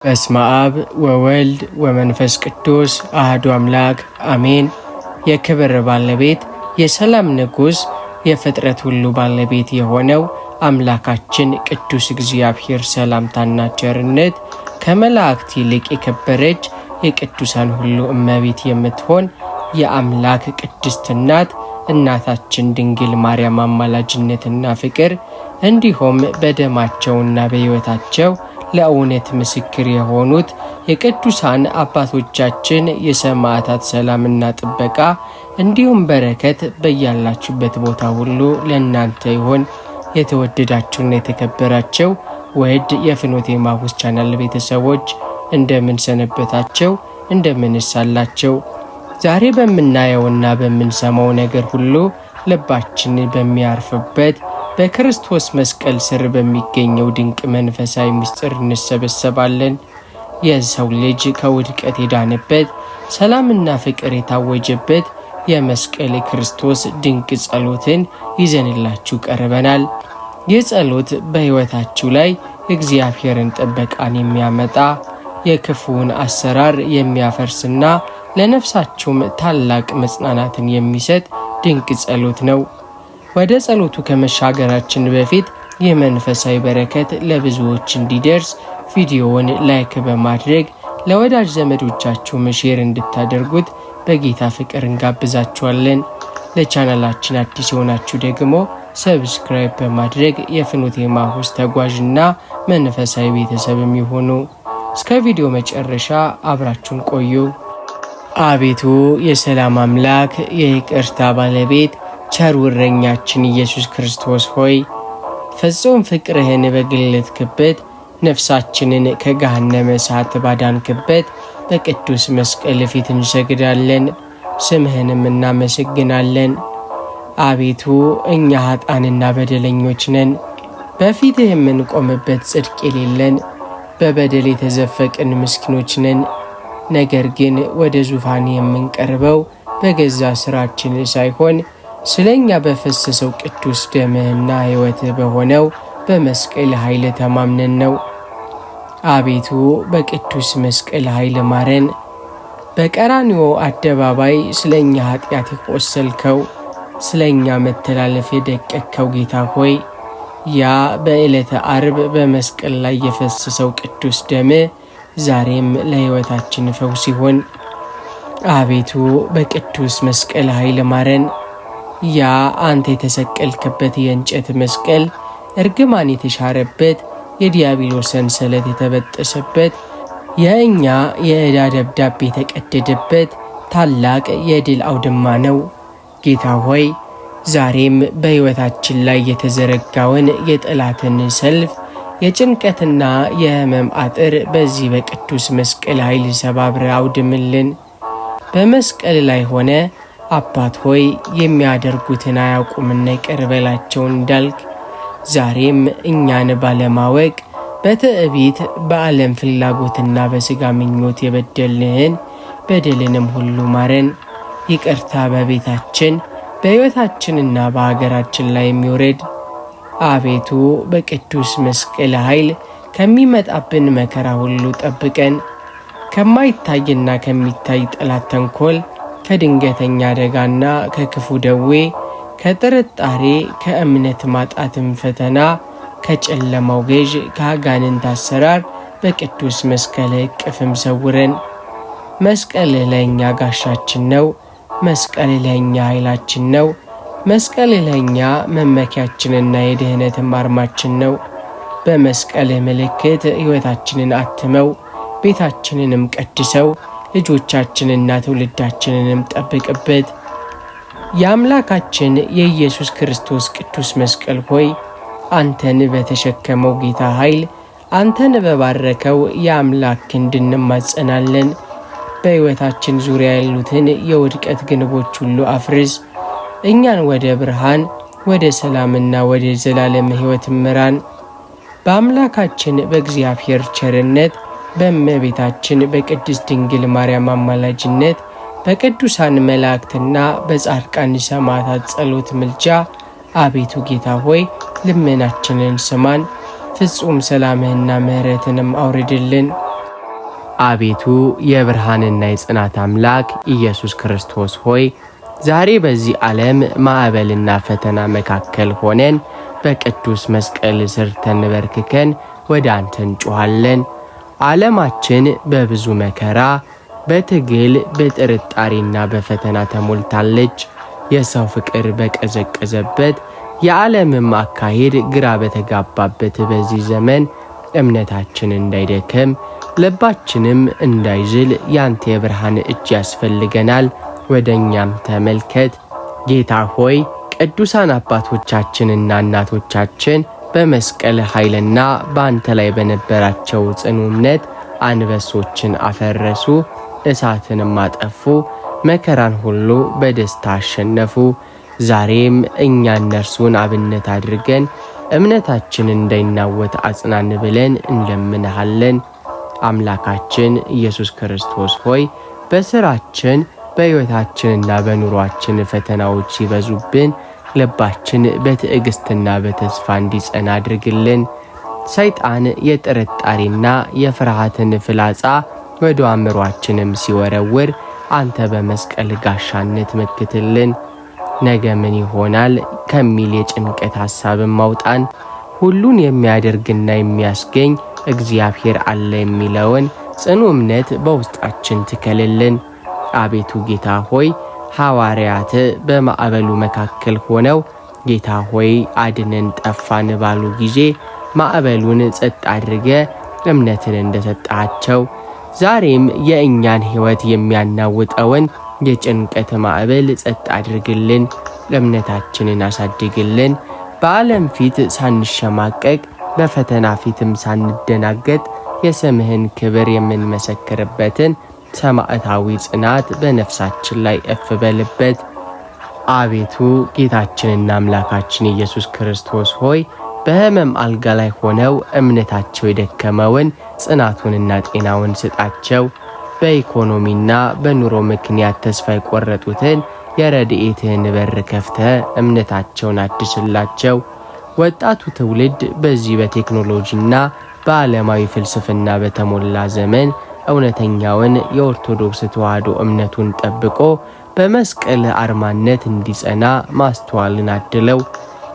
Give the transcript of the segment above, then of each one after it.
በስመ አብ ወወልድ ወመንፈስ ቅዱስ አሐዱ አምላክ አሜን። የክብር ባለቤት የሰላም ንጉሥ የፍጥረት ሁሉ ባለቤት የሆነው አምላካችን ቅዱስ እግዚአብሔር ሰላምታና ቸርነት ከመላእክት ይልቅ የከበረች የቅዱሳን ሁሉ እመቤት የምትሆን የአምላክ ቅድስት እናታችን ድንግል ማርያም አማላጅነትና ፍቅር እንዲሁም በደማቸውና በሕይወታቸው ለእውነት ምስክር የሆኑት የቅዱሳን አባቶቻችን የሰማዕታት ሰላምና ጥበቃ እንዲሁም በረከት በያላችሁበት ቦታ ሁሉ ለእናንተ ይሆን። የተወደዳችሁና የተከበራችሁ ውድ የፍኖተ ኤማሁስ ቻናል ቤተሰቦች እንደምን ሰነበታችሁ? እንደምንስ አላችሁ? ዛሬ በምናየውና በምንሰማው ነገር ሁሉ ልባችን በሚያርፍበት በክርስቶስ መስቀል ስር በሚገኘው ድንቅ መንፈሳዊ ምስጢር እንሰበሰባለን። የሰው ልጅ ከውድቀት የዳነበት ሰላምና ፍቅር የታወጀበት የመስቀል ክርስቶስ ድንቅ ጸሎትን ይዘንላችሁ ቀርበናል። ይህ ጸሎት በሕይወታችሁ ላይ እግዚአብሔርን ጥበቃን የሚያመጣ የክፉውን አሰራር የሚያፈርስና ለነፍሳችሁም ታላቅ መጽናናትን የሚሰጥ ድንቅ ጸሎት ነው። ወደ ጸሎቱ ከመሻገራችን በፊት ይህ መንፈሳዊ በረከት ለብዙዎች እንዲደርስ ቪዲዮውን ላይክ በማድረግ ለወዳጅ ዘመዶቻችሁ ሼር እንድታደርጉት በጌታ ፍቅር እንጋብዛችኋለን። ለቻናላችን አዲስ የሆናችሁ ደግሞ ሰብስክራይብ በማድረግ የፍኖተ ኤማሁስ ተጓዥና መንፈሳዊ ቤተሰብም ይሁኑ። እስከ ቪዲዮ መጨረሻ አብራችሁን ቆዩ። አቤቱ የሰላም አምላክ የይቅርታ ባለቤት ቸር እረኛችን ኢየሱስ ክርስቶስ ሆይ ፍጹም ፍቅርህን በገለጥክበት ነፍሳችንን ከገሃነመ እሳት ባዳንክበት በቅዱስ መስቀል ፊት እንሰግዳለን፣ ስምህንም እናመሰግናለን። አቤቱ እኛ ኃጥአንና በደለኞች ነን፣ በፊትህ የምንቆምበት ጽድቅ የሌለን በበደል የተዘፈቅን ምስኪኖች ነን። ነገር ግን ወደ ዙፋን የምንቀርበው በገዛ ስራችን ሳይሆን ስለኛ በፈሰሰው ቅዱስ ደምህና ሕይወትህ በሆነው በመስቀል ኃይል ተማምነን ነው። አቤቱ በቅዱስ መስቀል ኃይል ማረን። በቀራንዮ አደባባይ ስለኛ ኃጢአት የቆሰልከው ስለኛ መተላለፍ የደቀቅከው ጌታ ሆይ ያ በዕለተ ዓርብ በመስቀል ላይ የፈሰሰው ቅዱስ ደምህ ዛሬም ለሕይወታችን ፈውስ ይሁን። አቤቱ በቅዱስ መስቀል ኃይል ማረን። ያ አንተ የተሰቀልክበት የእንጨት መስቀል እርግማን የተሻረበት የዲያብሎስ ሰንሰለት የተበጠሰበት የእኛ የዕዳ ደብዳቤ የተቀደደበት ታላቅ የድል አውድማ ነው። ጌታ ሆይ ዛሬም በሕይወታችን ላይ የተዘረጋውን የጠላትን ሰልፍ የጭንቀትና የሕመም አጥር በዚህ በቅዱስ መስቀል ኃይል ሰባብረ አውድምልን። በመስቀል ላይ ሆነ አባት ሆይ የሚያደርጉትን አያውቁምና ይቅር በላቸው እንዳልክ ዛሬም እኛን ባለማወቅ በትዕቢት በዓለም ፍላጎትና በሥጋ ምኞት የበደልንህን በደልንም ሁሉ ማረን። ይቅርታ በቤታችን በሕይወታችንና በሀገራችን ላይ የሚወረድ አቤቱ በቅዱስ መስቀል ኃይል ከሚመጣብን መከራ ሁሉ ጠብቀን። ከማይታይና ከሚታይ ጠላት ተንኮል ከድንገተኛ አደጋና ከክፉ ደዌ ከጥርጣሬ ከእምነት ማጣትም ፈተና ከጨለማው ገዥ ከአጋንንት አሰራር በቅዱስ መስቀል እቅፍም ሰውረን። መስቀል ለእኛ ጋሻችን ነው። መስቀል ለእኛ ኃይላችን ነው። መስቀል ለእኛ መመኪያችንና የድህነትም አርማችን ነው። በመስቀል ምልክት ሕይወታችንን አትመው፣ ቤታችንንም ቀድሰው፣ ልጆቻችንና ትውልዳችንንም ጠብቅበት። የአምላካችን የኢየሱስ ክርስቶስ ቅዱስ መስቀል ሆይ አንተን በተሸከመው ጌታ ኃይል አንተን በባረከው የአምላክ ክንድ እንማጸናለን። በሕይወታችን ዙሪያ ያሉትን የውድቀት ግንቦች ሁሉ አፍርስ። እኛን ወደ ብርሃን፣ ወደ ሰላምና ወደ ዘላለም ሕይወት ምራን። በአምላካችን በእግዚአብሔር ቸርነት በእመቤታችን በቅድስት ድንግል ማርያም አማላጅነት በቅዱሳን መላእክትና በጻድቃን ሰማዕታት ጸሎት ምልጃ አቤቱ ጌታ ሆይ ልመናችንን ስማን። ፍጹም ሰላምህና ምሕረትንም አውርድልን። አቤቱ የብርሃንና የጽናት አምላክ ኢየሱስ ክርስቶስ ሆይ ዛሬ በዚህ ዓለም ማዕበልና ፈተና መካከል ሆነን በቅዱስ መስቀል ስር ተንበርክከን ወደ አንተ እንጮኻለን። ዓለማችን በብዙ መከራ፣ በትግል፣ በጥርጣሬና በፈተና ተሞልታለች። የሰው ፍቅር በቀዘቀዘበት የዓለምም አካሄድ ግራ በተጋባበት በዚህ ዘመን እምነታችን እንዳይደክም ልባችንም እንዳይዝል ያንተ የብርሃን እጅ ያስፈልገናል። ወደኛም ተመልከት ጌታ ሆይ። ቅዱሳን አባቶቻችንና እናቶቻችን በመስቀል ኃይልና በአንተ ላይ በነበራቸው ጽኑ እምነት አንበሶችን አፈረሱ፣ እሳትንም አጠፉ፣ መከራን ሁሉ በደስታ አሸነፉ። ዛሬም እኛ እነርሱን አብነት አድርገን እምነታችን እንዳይናወጥ አጽናን ብለን እንለምንሃለን። አምላካችን ኢየሱስ ክርስቶስ ሆይ በሥራችን በሕይወታችንና በኑሯችን ፈተናዎች ሲበዙብን ልባችን በትዕግስትና በተስፋ እንዲጸና አድርግልን። ሰይጣን የጥርጣሬና የፍርሃትን ፍላጻ ወደ አእምሯችንም ሲወረውር አንተ በመስቀል ጋሻነት መክትልን። ነገ ምን ይሆናል ከሚል የጭንቀት ሐሳብም አውጣን። ሁሉን የሚያደርግና የሚያስገኝ እግዚአብሔር አለ የሚለውን ጽኑ እምነት በውስጣችን ትከልልን። አቤቱ ጌታ ሆይ ሐዋርያት በማዕበሉ መካከል ሆነው ጌታ ሆይ አድነን ጠፋን ባሉ ጊዜ ማዕበሉን ጸጥ አድርገ እምነትን እንደሰጣቸው ዛሬም የእኛን ሕይወት የሚያናውጠውን የጭንቀት ማዕበል ጸጥ አድርግልን። እምነታችንን አሳድግልን። በዓለም ፊት ሳንሸማቀቅ በፈተና ፊትም ሳንደናገጥ የስምህን ክብር የምንመሰክርበትን ሰማዕታዊ ጽናት በነፍሳችን ላይ እፍ በልበት። አቤቱ ጌታችንና አምላካችን ኢየሱስ ክርስቶስ ሆይ በሕመም አልጋ ላይ ሆነው እምነታቸው የደከመውን ጽናቱንና ጤናውን ስጣቸው። በኢኮኖሚና በኑሮ ምክንያት ተስፋ የቆረጡትን የረድኤትህን በር ከፍተህ እምነታቸውን አድስላቸው። ወጣቱ ትውልድ በዚህ በቴክኖሎጂና በዓለማዊ ፍልስፍና በተሞላ ዘመን እውነተኛውን የኦርቶዶክስ ተዋሕዶ እምነቱን ጠብቆ በመስቀል አርማነት እንዲጸና ማስተዋልን አድለው።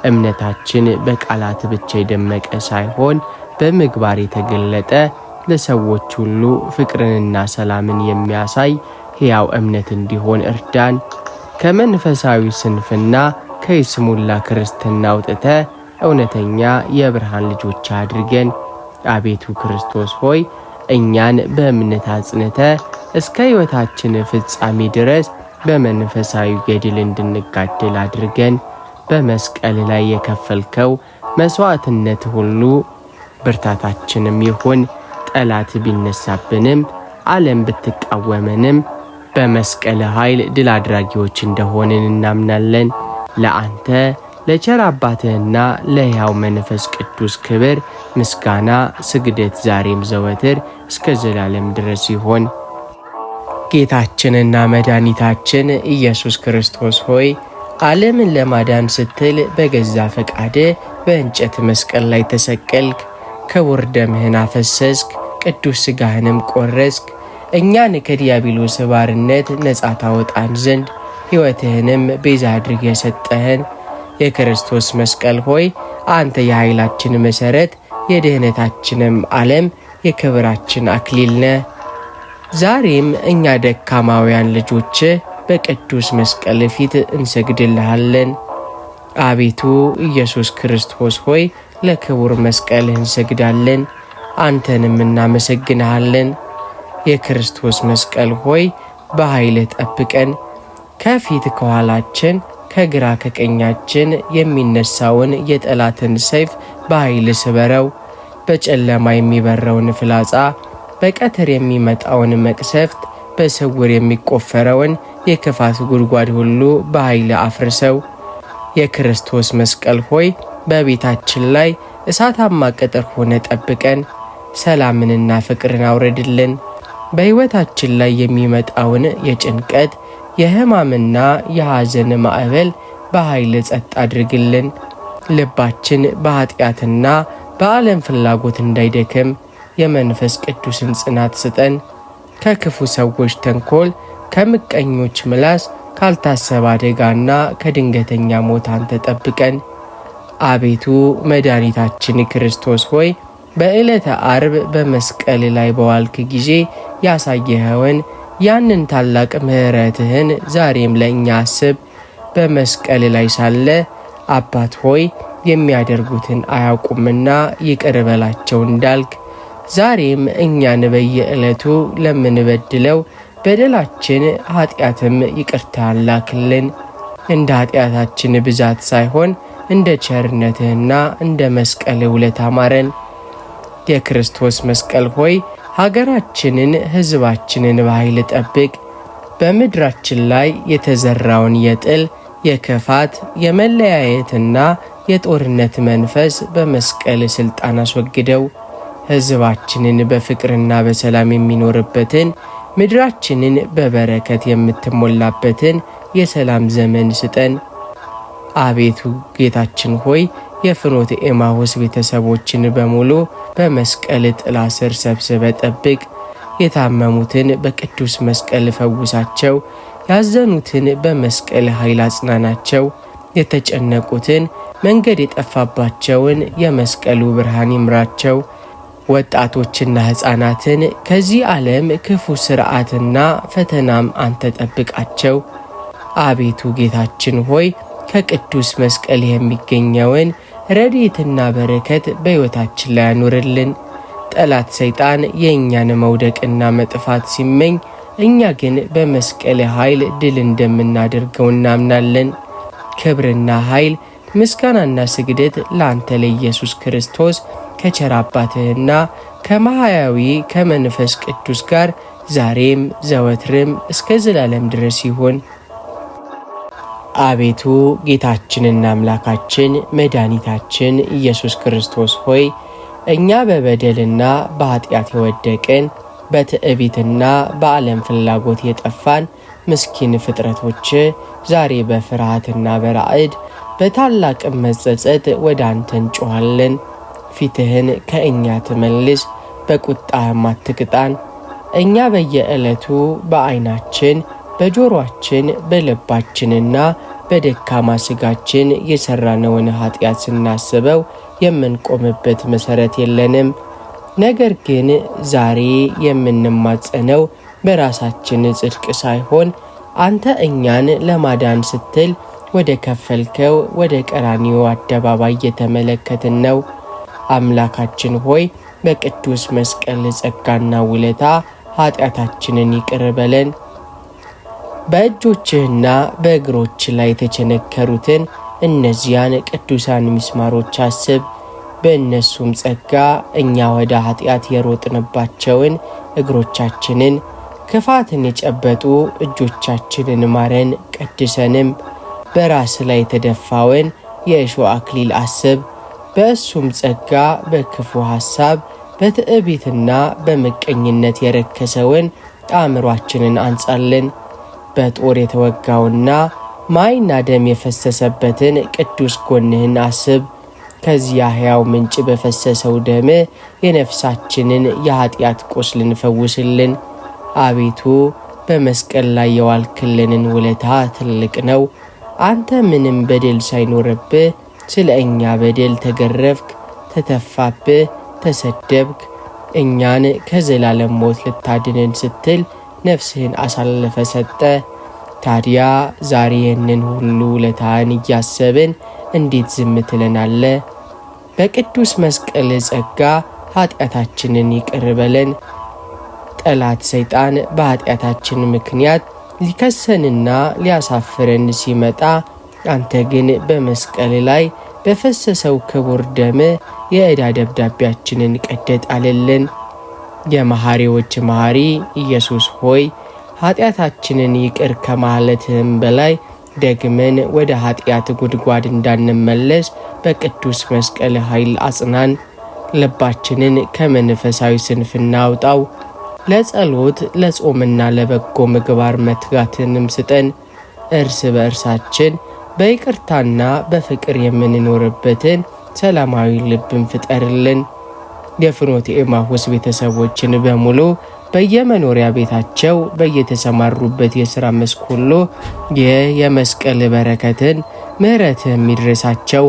እምነታችን በቃላት ብቻ የደመቀ ሳይሆን በምግባር የተገለጠ ለሰዎች ሁሉ ፍቅርንና ሰላምን የሚያሳይ ሕያው እምነት እንዲሆን እርዳን። ከመንፈሳዊ ስንፍና ከይስሙላ ክርስትና አውጥተ እውነተኛ የብርሃን ልጆች አድርገን። አቤቱ ክርስቶስ ሆይ እኛን በእምነት አጽንተ እስከ ሕይወታችን ፍጻሜ ድረስ በመንፈሳዊ ገድል እንድንጋደል አድርገን። በመስቀል ላይ የከፈልከው መሥዋዕትነት ሁሉ ብርታታችንም ይሁን። ጠላት ቢነሳብንም ዓለም ብትቃወመንም በመስቀል ኃይል ድል አድራጊዎች እንደሆንን እናምናለን። ለአንተ ለቸር አባትህና ለሕያው መንፈስ ቅዱስ ክብር ምስጋና፣ ስግደት ዛሬም ዘወትር እስከ ዘላለም ድረስ ይሆን። ጌታችንና መድኃኒታችን ኢየሱስ ክርስቶስ ሆይ ዓለምን ለማዳን ስትል በገዛ ፈቃድ በእንጨት መስቀል ላይ ተሰቀልክ። ክቡር ደምህን አፈሰስክ፣ ቅዱስ ሥጋህንም ቆረስክ። እኛን ከዲያብሎስ ባርነት ነጻ ታወጣን ዘንድ ሕይወትህንም ቤዛ አድርገህ የሰጠህን የክርስቶስ መስቀል ሆይ አንተ የኃይላችን መሠረት፣ የድኅነታችንም ዓለም የክብራችን አክሊል ነህ። ዛሬም እኛ ደካማውያን ልጆች በቅዱስ መስቀል ፊት እንሰግድልሃለን። አቤቱ ኢየሱስ ክርስቶስ ሆይ ለክቡር መስቀልህ እንሰግዳለን፣ አንተንም እናመሰግንሃለን። የክርስቶስ መስቀል ሆይ በኃይልህ ጠብቀን። ከፊት ከኋላችን ከግራ ከቀኛችን የሚነሳውን የጠላትን ሰይፍ በኃይል ስበረው። በጨለማ የሚበረውን ፍላጻ፣ በቀትር የሚመጣውን መቅሰፍት፣ በስውር የሚቆፈረውን የክፋት ጉድጓድ ሁሉ በኃይል አፍርሰው። የክርስቶስ መስቀል ሆይ በቤታችን ላይ እሳታማ ቅጥር ሆነ ጠብቀን። ሰላምንና ፍቅርን አውረድልን። በሕይወታችን ላይ የሚመጣውን የጭንቀት የሕማምና የሐዘን ማዕበል በኃይል ጸጥ አድርግልን። ልባችን በኀጢአትና በዓለም ፍላጎት እንዳይደክም የመንፈስ ቅዱስን ጽናት ስጠን። ከክፉ ሰዎች ተንኮል፣ ከምቀኞች ምላስ፣ ካልታሰበ አደጋና ከድንገተኛ ሞት አንተ ጠብቀን። አቤቱ መድኃኒታችን ክርስቶስ ሆይ በዕለተ ዓርብ በመስቀል ላይ በዋልክ ጊዜ ያሳየኸውን ያንን ታላቅ ምሕረትህን ዛሬም ለእኛ አስብ። በመስቀል ላይ ሳለ አባት ሆይ የሚያደርጉትን አያውቁምና ይቅር በላቸው እንዳልክ ዛሬም እኛን በየዕለቱ ለምንበድለው በደላችን ኃጢአትም ይቅርታ ላክልን። እንደ ኃጢአታችን ብዛት ሳይሆን እንደ ቸርነትህና እንደ መስቀል ውለታ ማረን። የክርስቶስ መስቀል ሆይ ሀገራችንን፣ ሕዝባችንን በኃይል ጠብቅ። በምድራችን ላይ የተዘራውን የጥል፣ የክፋት፣ የመለያየትና የጦርነት መንፈስ በመስቀል ሥልጣን አስወግደው። ሕዝባችንን በፍቅርና በሰላም የሚኖርበትን፣ ምድራችንን በበረከት የምትሞላበትን የሰላም ዘመን ስጠን። አቤቱ ጌታችን ሆይ የፍኖተ ኤማሁስ ቤተሰቦችን በሙሉ በመስቀል ጥላ ስር ሰብስበ ጠብቅ። የታመሙትን በቅዱስ መስቀል ፈውሳቸው፣ ያዘኑትን በመስቀል ኃይል አጽናናቸው፣ የተጨነቁትን መንገድ የጠፋባቸውን የመስቀሉ ብርሃን ይምራቸው። ወጣቶችና ሕፃናትን ከዚህ ዓለም ክፉ ሥርዓትና ፈተናም አንተ ጠብቃቸው። አቤቱ ጌታችን ሆይ ከቅዱስ መስቀል የሚገኘውን ረድኤትና በረከት በሕይወታችን ላይ ያኑርልን። ጠላት ሰይጣን የእኛን መውደቅና መጥፋት ሲመኝ፣ እኛ ግን በመስቀል ኃይል ድል እንደምናደርገው እናምናለን። ክብርና ኃይል፣ ምስጋናና ስግደት ለአንተ ለኢየሱስ ክርስቶስ ከቸር አባትህና ከማህያዊ ከመንፈስ ቅዱስ ጋር ዛሬም ዘወትርም እስከ ዘላለም ድረስ ይሁን። አቤቱ ጌታችንና አምላካችን መድኃኒታችን ኢየሱስ ክርስቶስ ሆይ እኛ በበደልና በኃጢአት የወደቅን በትዕቢትና በዓለም ፍላጎት የጠፋን ምስኪን ፍጥረቶች ዛሬ በፍርሃትና በራዕድ በታላቅ መጸጸት ወደ አንተ እንጮኻለን። ፊትህን ከእኛ ትመልስ፣ በቁጣህም አትቅጣን። እኛ በየዕለቱ በዓይናችን በጆሮአችን በልባችንና በደካማ ሥጋችን የሠራነውን ኃጢአት ስናስበው የምንቆምበት መሠረት የለንም። ነገር ግን ዛሬ የምንማጸነው በራሳችን ጽድቅ ሳይሆን አንተ እኛን ለማዳን ስትል ወደ ከፈልከው ወደ ቀራንዮ አደባባይ የተመለከትን ነው። አምላካችን ሆይ በቅዱስ መስቀል ጸጋና ውለታ ኃጢአታችንን ይቅር በለን። በእጆችህና በእግሮች ላይ የተቸነከሩትን እነዚያን ቅዱሳን ሚስማሮች አስብ። በእነሱም ጸጋ እኛ ወደ ኃጢአት የሮጥንባቸውን እግሮቻችንን፣ ክፋትን የጨበጡ እጆቻችንን ማረን ቀድሰንም። በራስ ላይ የተደፋውን የእሾህ አክሊል አስብ። በእሱም ጸጋ በክፉ ሐሳብ በትዕቢትና በምቀኝነት የረከሰውን አእምሯችንን አንጻልን። በጦር የተወጋውና ማይና ደም የፈሰሰበትን ቅዱስ ጎንህን አስብ። ከዚያ ሕያው ምንጭ በፈሰሰው ደም የነፍሳችንን የኃጢአት ቁስልን ፈውስልን። አቤቱ በመስቀል ላይ የዋልክልንን ውለታ ትልቅ ነው። አንተ ምንም በደል ሳይኖርብህ ስለ እኛ በደል ተገረፍክ፣ ተተፋብህ፣ ተሰደብክ። እኛን ከዘላለም ሞት ልታድነን ስትል ነፍስህን አሳልፈ ሰጠ። ታዲያ ዛሬ ይህንን ሁሉ ውለታን እያሰብን እንዴት ዝም ትለናለ? በቅዱስ መስቀል ጸጋ ኃጢአታችንን ይቅር በለን። ጠላት ሰይጣን በኃጢአታችን ምክንያት ሊከሰንና ሊያሳፍረን ሲመጣ፣ አንተ ግን በመስቀል ላይ በፈሰሰው ክቡር ደም የዕዳ ደብዳቤያችንን ቀደህ ጣልልን። የመሐሪዎች መሐሪ ኢየሱስ ሆይ ኃጢአታችንን ይቅር ከማለትህም በላይ ደግመን ወደ ኃጢአት ጉድጓድ እንዳንመለስ በቅዱስ መስቀል ኃይል አጽናን። ልባችንን ከመንፈሳዊ ስንፍና አውጣው። ለጸሎት ለጾምና ለበጎ ምግባር መትጋትንም ስጠን። እርስ በእርሳችን በይቅርታና በፍቅር የምንኖርበትን ሰላማዊ ልብን ፍጠርልን። የፍኖተ ኤማሁስ ቤተሰቦችን በሙሉ በየመኖሪያ ቤታቸው በየተሰማሩበት የሥራ መስክ ሁሉ የመስቀል በረከትን ምሕረትህ የሚድረሳቸው።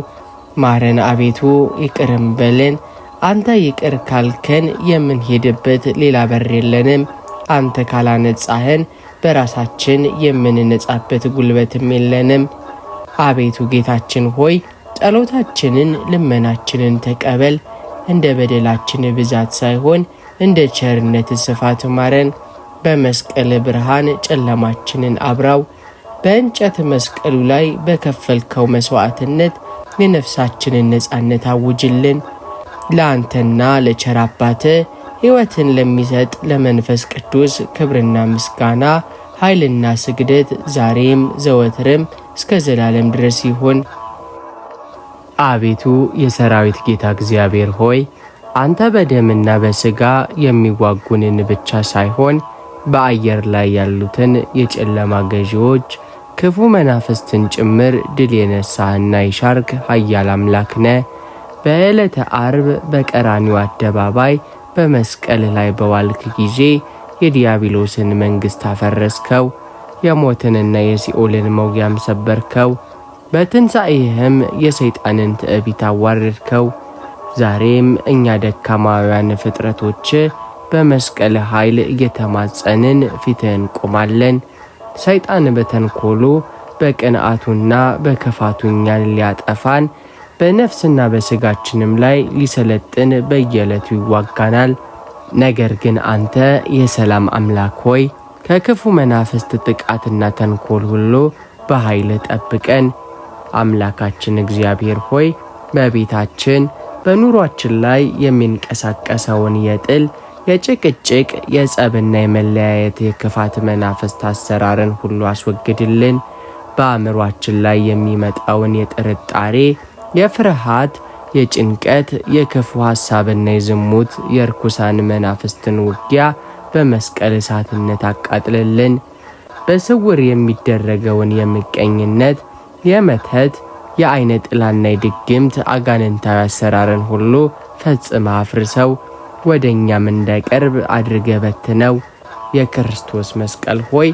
ማረን አቤቱ ይቅርም በለን። አንተ ይቅር ካልከን የምንሄድበት ሌላ በር የለንም። አንተ ካላነጻህን በራሳችን የምንነጻበት ጉልበትም የለንም። አቤቱ ጌታችን ሆይ ጸሎታችንን ልመናችንን ተቀበል። እንደ በደላችን ብዛት ሳይሆን እንደ ቸርነት ስፋት ማረን። በመስቀል ብርሃን ጨለማችንን አብራው። በእንጨት መስቀሉ ላይ በከፈልከው መስዋዕትነት የነፍሳችንን ነጻነት አውጅልን። ለአንተና ለቸር አባትህ ሕይወትን ለሚሰጥ ለመንፈስ ቅዱስ ክብርና ምስጋና ኃይልና ስግደት ዛሬም ዘወትርም እስከ ዘላለም ድረስ ይሁን። አቤቱ የሰራዊት ጌታ እግዚአብሔር ሆይ አንተ በደምና በሥጋ የሚዋጉንን ብቻ ሳይሆን በአየር ላይ ያሉትን የጨለማ ገዢዎች ክፉ መናፍስትን ጭምር ድል የነሳህና የሻርክ ኃያል አምላክ ነህ። በዕለተ ዓርብ በቀራኒው አደባባይ በመስቀል ላይ በዋልክ ጊዜ የዲያብሎስን መንግሥት አፈረስከው፣ የሞትንና የሲኦልን መውጊያም ሰበርከው። በትንሣኤህም የሰይጣንን ትዕቢት አዋረድከው። ዛሬም እኛ ደካማውያን ፍጥረቶች በመስቀል ኃይል እየተማጸንን ፊትህን ቆማለን። ሰይጣን በተንኮሉ በቅንዓቱና በክፋቱ እኛን ሊያጠፋን በነፍስና በሥጋችንም ላይ ሊሰለጥን በየዕለቱ ይዋጋናል። ነገር ግን አንተ የሰላም አምላክ ሆይ ከክፉ መናፍስት ጥቃትና ተንኮል ሁሉ በኃይል ጠብቀን። አምላካችን እግዚአብሔር ሆይ በቤታችን በኑሯችን ላይ የሚንቀሳቀሰውን የጥል፣ የጭቅጭቅ፣ የጸብና የመለያየት የክፋት መናፍስት አሰራርን ሁሉ አስወግድልን። በአእምሯችን ላይ የሚመጣውን የጥርጣሬ፣ የፍርሃት፣ የጭንቀት፣ የክፉ ሐሳብና የዝሙት የርኩሳን መናፍስትን ውጊያ በመስቀል እሳትነት አቃጥልልን። በስውር የሚደረገውን የምቀኝነት፣ የመተት፣ የአይነ ጥላና የድግምት አጋንንታዊ አሰራርን ሁሉ ፈጽመ አፍርሰው ወደ እኛም እንዳይቀርብ አድርገ በትነው። የክርስቶስ መስቀል ሆይ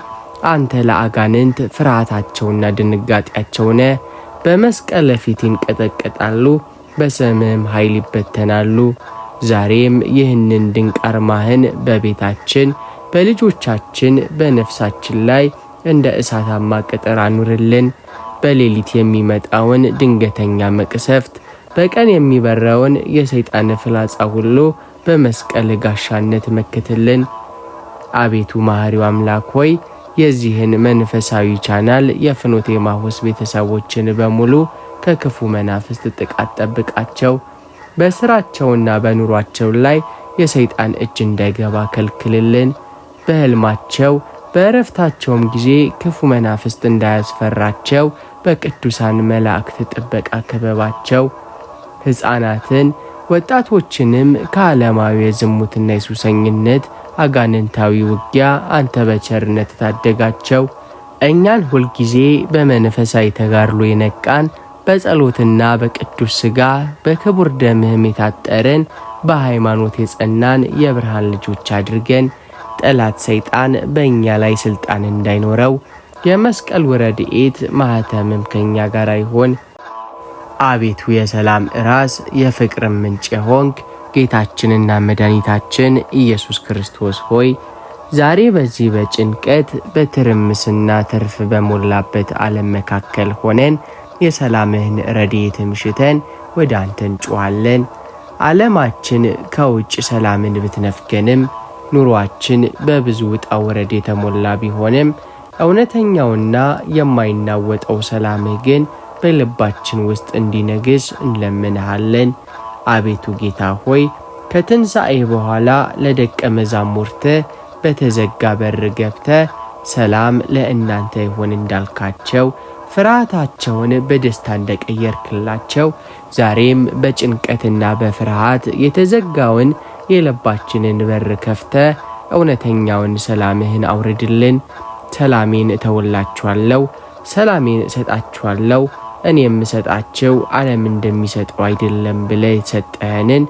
አንተ ለአጋንንት ፍርሃታቸውና ድንጋጤያቸው ነህ። በመስቀል ፊት ይንቀጠቀጣሉ፣ በስምህም ኃይል ይበተናሉ። ዛሬም ይህንን ድንቅ አርማህን በቤታችን፣ በልጆቻችን፣ በነፍሳችን ላይ እንደ እሳታማ ቅጥር አኑርልን። በሌሊት የሚመጣውን ድንገተኛ መቅሰፍት፣ በቀን የሚበረውን የሰይጣን ፍላጻ ሁሉ በመስቀል ጋሻነት መክትልን። አቤቱ መሐሪው አምላክ ሆይ የዚህን መንፈሳዊ ቻናል የፍኖተ ኤማሁስ ቤተሰቦችን በሙሉ ከክፉ መናፍስት ጥቃት ጠብቃቸው። በስራቸውና በኑሯቸው ላይ የሰይጣን እጅ እንዳይገባ ከልክልልን። በሕልማቸው በእረፍታቸውም ጊዜ ክፉ መናፍስት እንዳያስፈራቸው በቅዱሳን መላእክት ጥበቃ ክበባቸው። ሕፃናትን ወጣቶችንም ከዓለማዊ የዝሙትና የሱሰኝነት አጋንንታዊ ውጊያ አንተ በቸርነት ታደጋቸው። እኛን ሁልጊዜ በመንፈሳዊ ተጋድሎ የነቃን በጸሎትና በቅዱስ ሥጋ በክቡር ደምህም የታጠረን በሃይማኖት የጸናን የብርሃን ልጆች አድርገን። ጠላት ሰይጣን በእኛ ላይ ሥልጣን እንዳይኖረው የመስቀል ረድኤት ማኅተምም ከእኛ ጋር ይሆን። አቤቱ የሰላም ራስ የፍቅርም ምንጭ ሆንክ ጌታችንና መድኃኒታችን ኢየሱስ ክርስቶስ ሆይ ዛሬ በዚህ በጭንቀት በትርምስና ትርፍ በሞላበት ዓለም መካከል ሆነን የሰላምህን ረድኤት ምሽተን ወደ አንተ እንጮኻለን። ዓለማችን ከውጭ ሰላምን ብትነፍገንም ኑሯችን በብዙ ውጣ ውረድ የተሞላ ቢሆንም እውነተኛውና የማይናወጠው ሰላምህ ግን በልባችን ውስጥ እንዲነግስ እንለምንሃለን። አቤቱ ጌታ ሆይ ከትንሣኤ በኋላ ለደቀ መዛሙርትህ በተዘጋ በር ገብተህ ሰላም ለእናንተ ይሁን እንዳልካቸው ፍርሃታቸውን በደስታ እንደቀየርክላቸው ዛሬም በጭንቀትና በፍርሃት የተዘጋውን የልባችንን በር ከፍተህ እውነተኛውን ሰላምህን አውርድልን። ሰላሜን እተውላችኋለሁ፣ ሰላሜን እሰጣችኋለሁ፣ እኔ የምሰጣቸው ዓለም እንደሚሰጠው አይደለም ብለህ የተሰጠህንን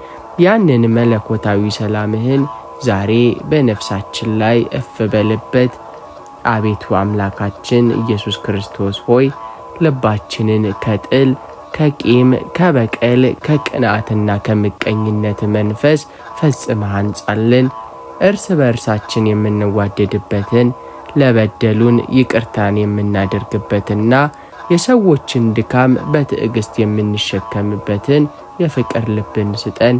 ያንን መለኮታዊ ሰላምህን ዛሬ በነፍሳችን ላይ እፍ በልበት። አቤቱ አምላካችን ኢየሱስ ክርስቶስ ሆይ ልባችንን ከጥል፣ ከቂም፣ ከበቀል፣ ከቅንዓትና ከምቀኝነት መንፈስ ፈጽመህ አንጻልን። እርስ በእርሳችን የምንዋደድበትን፣ ለበደሉን ይቅርታን የምናደርግበትና የሰዎችን ድካም በትዕግስት የምንሸከምበትን የፍቅር ልብን ስጠን።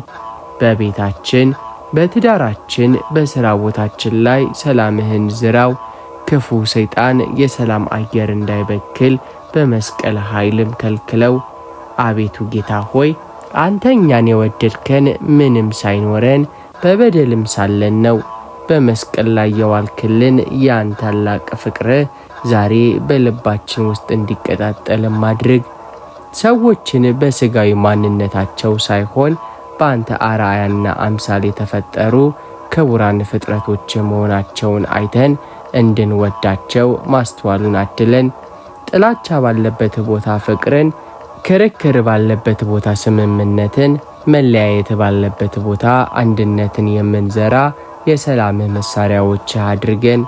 በቤታችን፣ በትዳራችን፣ በሥራ ቦታችን ላይ ሰላምህን ዝራው። ክፉ ሰይጣን የሰላም አየር እንዳይበክል በመስቀል ኃይልም ከልክለው። አቤቱ ጌታ ሆይ አንተ እኛን የወደድከን ምንም ሳይኖረን በበደልም ሳለን ነው። በመስቀል ላይ የዋልክልን ያን ታላቅ ፍቅርህ ዛሬ በልባችን ውስጥ እንዲቀጣጠልም አድርግ። ሰዎችን በሥጋዊ ማንነታቸው ሳይሆን በአንተ አርአያና አምሳል የተፈጠሩ ክቡራን ፍጥረቶች መሆናቸውን አይተን እንድንወዳቸው ማስተዋሉን አድለን። ጥላቻ ባለበት ቦታ ፍቅርን፣ ክርክር ባለበት ቦታ ስምምነትን፣ መለያየት ባለበት ቦታ አንድነትን የምንዘራ የሰላም መሳሪያዎች አድርገን።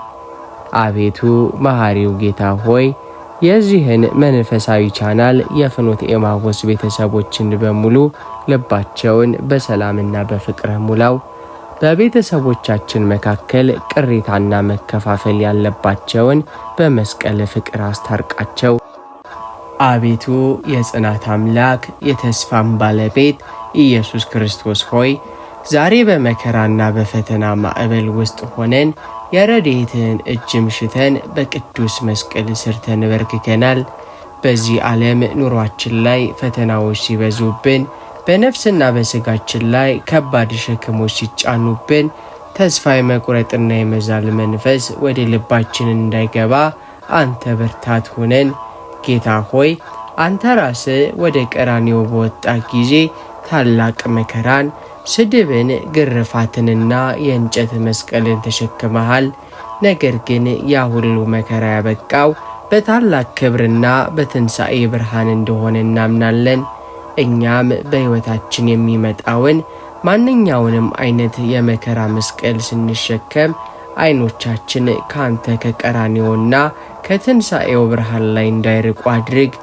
አቤቱ መሐሪው ጌታ ሆይ የዚህን መንፈሳዊ ቻናል የፍኖተ ኤማሁስ ቤተሰቦችን በሙሉ ልባቸውን በሰላምና በፍቅር ሙላው። በቤተሰቦቻችን መካከል ቅሬታና መከፋፈል ያለባቸውን በመስቀል ፍቅር አስታርቃቸው። አቤቱ የጽናት አምላክ የተስፋም ባለቤት ኢየሱስ ክርስቶስ ሆይ ዛሬ በመከራና በፈተና ማዕበል ውስጥ ሆነን የረድኤትህን እጅ ምሽተን በቅዱስ መስቀል ስር ተንበርክከናል። በዚህ ዓለም ኑሯችን ላይ ፈተናዎች ሲበዙብን፣ በነፍስና በሥጋችን ላይ ከባድ ሸክሞች ሲጫኑብን፣ ተስፋ የመቁረጥና የመዛል መንፈስ ወደ ልባችን እንዳይገባ አንተ ብርታት ሆነን። ጌታ ሆይ አንተ ራስህ ወደ ቀራንዮ በወጣ ጊዜ ታላቅ መከራን፣ ስድብን፣ ግርፋትንና የእንጨት መስቀልን ተሸክመሃል። ነገር ግን ያ ሁሉ መከራ ያበቃው በታላቅ ክብርና በትንሣኤ ብርሃን እንደሆነ እናምናለን። እኛም በሕይወታችን የሚመጣውን ማንኛውንም አይነት የመከራ መስቀል ስንሸከም አይኖቻችን ካንተ ከቀራንዮና ከትንሣኤው ብርሃን ላይ እንዳይርቁ አድርግ።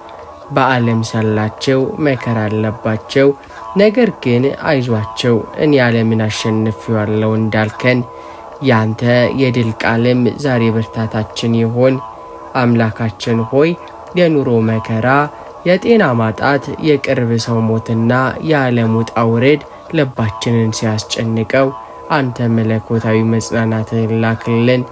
በዓለም ሳላቸው መከራ አለባቸው፣ ነገር ግን አይዟቸው እኔ ዓለምን አሸንፌዋለሁ እንዳልከን ያንተ የድል ቃልም ዛሬ ብርታታችን ይሆን። አምላካችን ሆይ የኑሮ መከራ፣ የጤና ማጣት፣ የቅርብ ሰው ሞትና የዓለም ውጣ ውረድ ልባችንን ሲያስጨንቀው አንተ መለኮታዊ መጽናናትን ላክልን።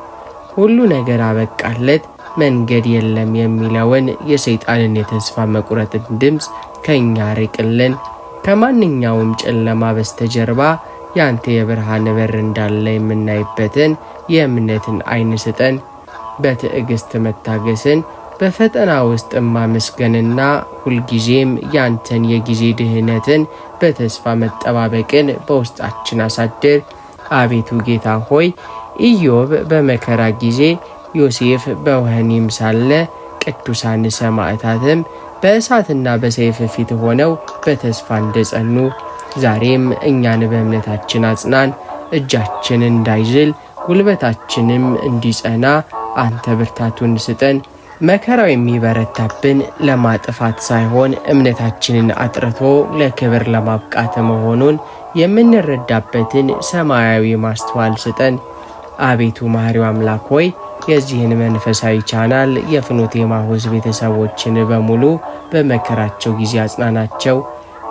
ሁሉ ነገር አበቃለት መንገድ የለም የሚለውን የሰይጣንን የተስፋ መቁረጥን ድምፅ ከእኛ ርቅልን። ከማንኛውም ጨለማ በስተጀርባ ያንተ የብርሃን በር እንዳለ የምናይበትን የእምነትን ዓይን ስጠን። በትዕግስት መታገስን፣ በፈተና ውስጥ ማመስገንና ሁልጊዜም ያንተን የጊዜ ድህነትን በተስፋ መጠባበቅን በውስጣችን አሳድር። አቤቱ ጌታ ሆይ ኢዮብ በመከራ ጊዜ፣ ዮሴፍ በወህኒም ሳለ፣ ቅዱሳን ሰማዕታትም በእሳትና በሰይፍ ፊት ሆነው በተስፋ እንደጸኑ ዛሬም እኛን በእምነታችን አጽናን። እጃችን እንዳይዝል ጉልበታችንም እንዲጸና አንተ ብርታቱን ስጠን። መከራው የሚበረታብን ለማጥፋት ሳይሆን እምነታችንን አጥርቶ ለክብር ለማብቃት መሆኑን የምንረዳበትን ሰማያዊ ማስተዋል ስጠን። አቤቱ መሐሪው አምላክ ሆይ የዚህን መንፈሳዊ ቻናል የፍኖተ ኤማሁስ ቤተሰቦችን በሙሉ በመከራቸው ጊዜ አጽናናቸው።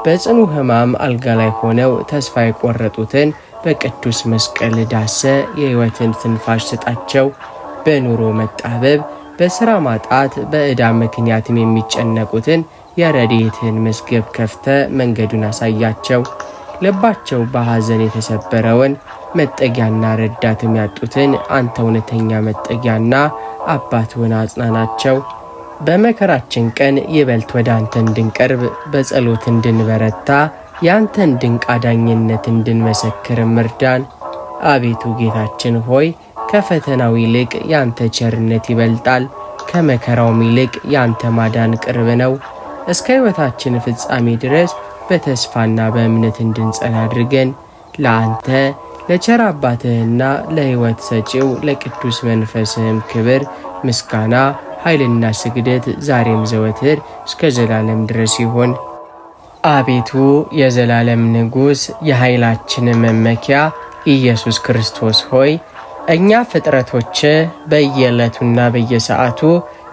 በጽኑ ሕማም አልጋ ላይ ሆነው ተስፋ የቆረጡትን በቅዱስ መስቀል ዳሰ የሕይወትን ትንፋሽ ስጣቸው። በኑሮ መጣበብ፣ በሥራ ማጣት፣ በዕዳ ምክንያትም የሚጨነቁትን የረድኤትህን መዝገብ ከፍተ መንገዱን አሳያቸው። ልባቸው በሐዘን የተሰበረውን መጠጊያና ረዳትም ያጡትን አንተ እውነተኛ መጠጊያና አባት ሆነ አጽናናቸው። በመከራችን ቀን ይበልጥ ወደ አንተ እንድንቀርብ በጸሎት እንድንበረታ ያንተን ድንቅ አዳኝነት እንድንመሰክር እርዳን። አቤቱ ጌታችን ሆይ ከፈተናው ይልቅ ያንተ ቸርነት ይበልጣል፣ ከመከራውም ይልቅ ያንተ ማዳን ቅርብ ነው። እስከ ሕይወታችን ፍጻሜ ድረስ በተስፋና በእምነት እንድንጸና አድርገን። ለአንተ ለቸር አባትህና ለሕይወት ሰጪው ለቅዱስ መንፈስህም ክብር ምስጋና ኃይልና ስግደት ዛሬም ዘወትር እስከ ዘላለም ድረስ ይሁን። አቤቱ የዘላለም ንጉሥ የኃይላችን መመኪያ ኢየሱስ ክርስቶስ ሆይ እኛ ፍጥረቶች በየዕለቱና በየሰዓቱ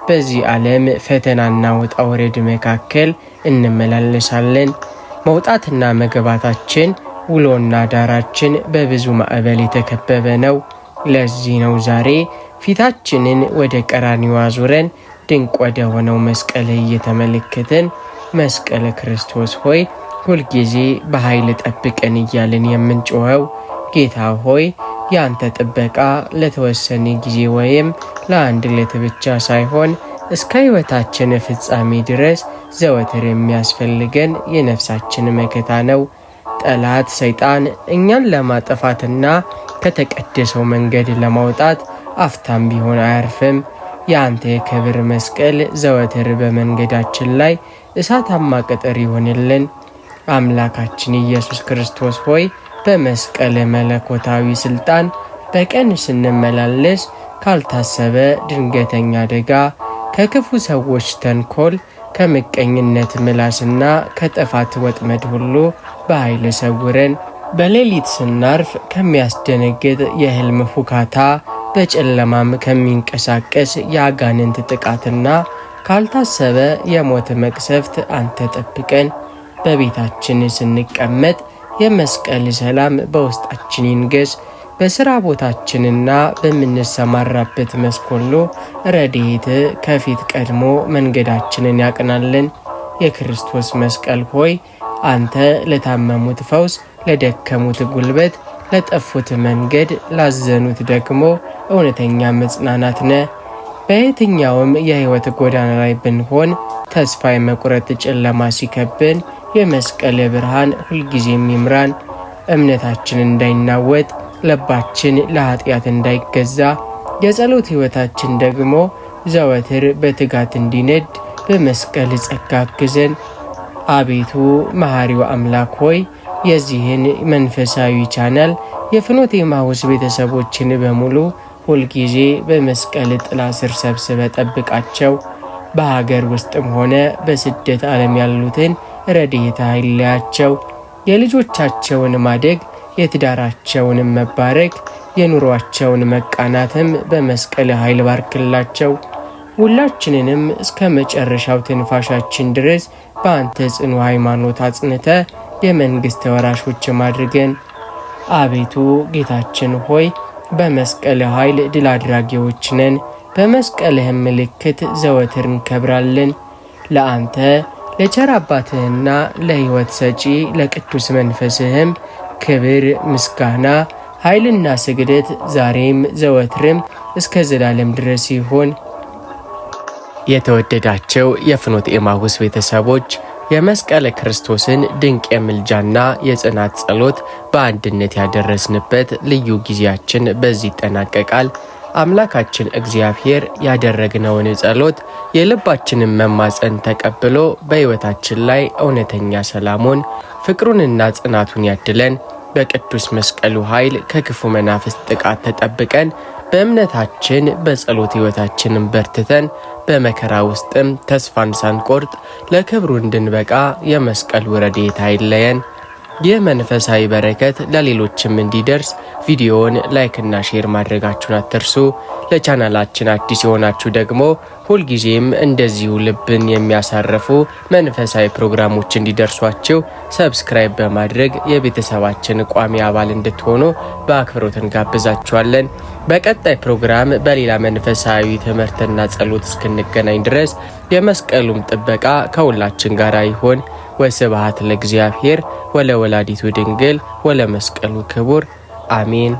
በዚህ ዓለም ፈተናና ውጣ ውረድ መካከል እንመላለሳለን። መውጣትና መግባታችን ውሎና ዳራችን በብዙ ማዕበል የተከበበ ነው። ለዚህ ነው ዛሬ ፊታችንን ወደ ቀራንዮ አዙረን ድንቅ ወደ ሆነው መስቀል እየተመለከትን መስቀል ክርስቶስ ሆይ ሁልጊዜ በኃይል ጠብቀን እያልን የምንጮኸው። ጌታ ሆይ ያንተ ጥበቃ ለተወሰነ ጊዜ ወይም ለአንድ ዕለት ብቻ ሳይሆን እስከ ሕይወታችን ፍጻሜ ድረስ ዘወትር የሚያስፈልገን የነፍሳችን መከታ ነው። ጠላት ሰይጣን እኛን ለማጥፋትና ከተቀደሰው መንገድ ለማውጣት አፍታም ቢሆን አያርፍም። የአንተ የክብር መስቀል ዘወትር በመንገዳችን ላይ እሳታማ ቅጥር ይሆንልን። አምላካችን ኢየሱስ ክርስቶስ ሆይ በመስቀል መለኮታዊ ስልጣን በቀን ስንመላለስ ካልታሰበ ድንገተኛ አደጋ፣ ከክፉ ሰዎች ተንኮል፣ ከምቀኝነት ምላስና ከጥፋት ወጥመድ ሁሉ በኃይል ሰውረን። በሌሊት ስናርፍ ከሚያስደነግጥ የሕልም ሁካታ፣ በጨለማም ከሚንቀሳቀስ የአጋንንት ጥቃትና ካልታሰበ የሞት መቅሰፍት አንተ ጠብቀን። በቤታችን ስንቀመጥ የመስቀል ሰላም በውስጣችን ይንገስ። በሥራ ቦታችንና በምንሰማራበት መስክ ሁሉ ረድኤት ከፊት ቀድሞ መንገዳችንን ያቅናልን። የክርስቶስ መስቀል ሆይ አንተ ለታመሙት ፈውስ፣ ለደከሙት ጉልበት፣ ለጠፉት መንገድ፣ ላዘኑት ደግሞ እውነተኛ መጽናናት ነ። በየትኛውም የሕይወት ጎዳና ላይ ብንሆን ተስፋ የመቁረጥ ጨለማ ሲከብን የመስቀል ብርሃን ሁልጊዜም ይምራን። እምነታችን እንዳይናወጥ፣ ልባችን ለኃጢአት እንዳይገዛ፣ የጸሎት ሕይወታችን ደግሞ ዘወትር በትጋት እንዲነድ በመስቀል ጸጋ አግዘን። አቤቱ መሐሪው አምላክ ሆይ የዚህን መንፈሳዊ ቻናል የፍኖተ ኤማሁስ ቤተሰቦችን በሙሉ ሁልጊዜ በመስቀል ጥላ ስር ሰብስበ ጠብቃቸው። በሀገር ውስጥም ሆነ በስደት ዓለም ያሉትን ረድኤት አይለያቸው። የልጆቻቸውን ማደግ፣ የትዳራቸውንም መባረክ፣ የኑሯቸውን መቃናትም በመስቀል ኃይል ባርክላቸው። ሁላችንንም እስከ መጨረሻው ትንፋሻችን ድረስ በአንተ ጽኑ ሃይማኖት አጽንተ የመንግሥት ወራሾች አድርገን። አቤቱ ጌታችን ሆይ በመስቀል ኃይል ድል አድራጊዎች ነን። በመስቀልህም ምልክት ዘወትር እንከብራለን። ለአንተ ለቸር አባትህና ለሕይወት ሰጪ ለቅዱስ መንፈስህም ክብር ምስጋና ኃይልና ስግደት ዛሬም ዘወትርም እስከ ዘላለም ድረስ ይሁን። የተወደዳቸው የፍኖተ ኤማሁስ ቤተሰቦች የመስቀለ ክርስቶስን ድንቅ የምልጃና የጽናት ጸሎት በአንድነት ያደረስንበት ልዩ ጊዜያችን በዚህ ይጠናቀቃል። አምላካችን እግዚአብሔር ያደረግነውን ጸሎት የልባችንን መማፀን ተቀብሎ በሕይወታችን ላይ እውነተኛ ሰላሙን ፍቅሩንና ጽናቱን ያድለን። በቅዱስ መስቀሉ ኃይል ከክፉ መናፍስት ጥቃት ተጠብቀን በእምነታችን በጸሎት ሕይወታችንን በርትተን በመከራ ውስጥም ተስፋን ሳንቆርጥ ለክብሩ እንድንበቃ የመስቀሉ ረድኤት አይለየን። ይህ መንፈሳዊ በረከት ለሌሎችም እንዲደርስ ቪዲዮውን ላይክና ሼር ማድረጋችሁን አትርሱ። ለቻናላችን አዲስ የሆናችሁ ደግሞ ሁልጊዜም እንደዚሁ ልብን የሚያሳርፉ መንፈሳዊ ፕሮግራሞች እንዲደርሷችሁ ሰብስክራይብ በማድረግ የቤተሰባችን ቋሚ አባል እንድትሆኑ በአክብሮት እንጋብዛችኋለን። በቀጣይ ፕሮግራም በሌላ መንፈሳዊ ትምህርትና ጸሎት እስክንገናኝ ድረስ የመስቀሉም ጥበቃ ከሁላችን ጋር ይሁን። ወስብሐት ለእግዚአብሔር ወለወላዲቱ ድንግል ወለመስቀሉ ክቡር አሜን።